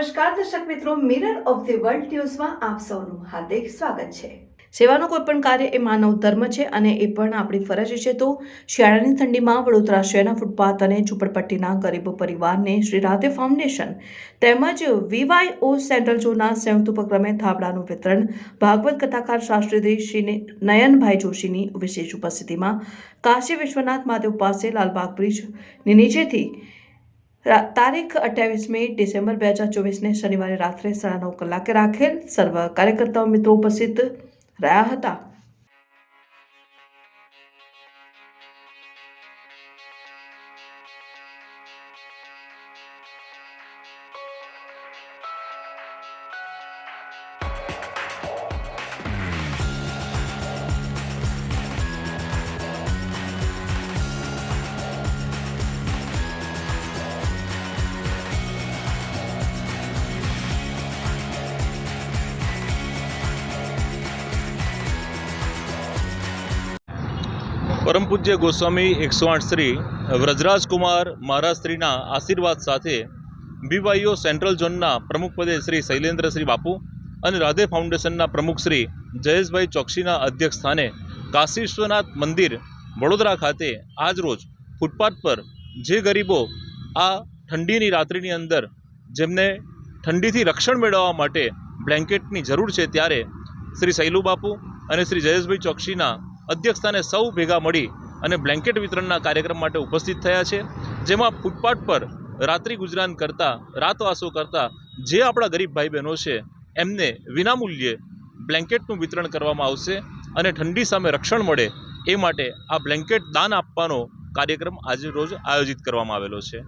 નમસ્કાર દર્શક મિત્રો, મિરર ઓફ ધ વર્લ્ડ ન્યૂઝમાં આપ સૌનું હાર્દિક સ્વાગત છે। સેવાનું કોઈ પણ કાર્ય એ માનવ ધર્મ છે અને એ પણ આપણી ફરજ છે। તો શિયાળાની ઠંડીમાં વડોદરા શહેરના ફૂટપાથ અને ઝૂંપડપટ્ટીના ગરીબ પરિવારને શ્રી રાધે ફાઉન્ડેશન તેમજ VYO સેન્ટ્રલ ઝોનના સંયુક્ત ઉપક્રમે થાબડાનું વિતરણ ભાગવત કથાકાર શાસ્ત્રી શ્રી નયનભાઈ જોશીની વિશેષ ઉપસ્થિતિમાં કાશી વિશ્વનાથ મહાદેવ પાસે લાલબાગ બ્રિજની નીચેથી તારીખ 28 ડિસેમ્બર 2024 શનિવારે રાત્રે 9:30 કલાકે રાખેલ। સર્વ કાર્યકર્તાઓ મિત્રો ઉપસ્થિત રહ્યા હતા। परम पूज्य गोस्वामी 108 श्री व्रजराज कुमार महाराज श्रीना आशीर्वाद साथे BYO सेंट्रल जोनना प्रमुख पदे श्री शैलेन्द्र श्री बापू और राधे फाउंडेशनना प्रमुख श्री जयेश भाई चौकसीना अध्यक्ष स्थाने काशी विश्वनाथ मंदिर वडोदरा खाते आज रोज फूटपाथ पर जे गरीबों आ ठंडीनी रात्रिनी अंदर जेमने ठंडीथी रक्षण मेळववा माटे ब्लेंकेटनी जरूर है, त्यारे श्री शैलू बापू और श्री जयेश भाई चौकसीना अध्यक्षस्थाने सौ भेगा मळी अने ब्लेंकेट वितरणना कार्यक्रम माटे उपस्थित थया छे। जेमां फूटपाथ पर रात्रि गुजरान करता रातवासो करता जे आपणा गरीब भाई बहनों छे एमने विनामूल्ये ब्लेंकेटनुं वितरण करवामां आवशे अने ठंडी सामे रक्षण मळे ए माटे आ ब्लेंकेट दान आपवानो कार्यक्रम आज रोज आयोजित करवामां आवेलो छे।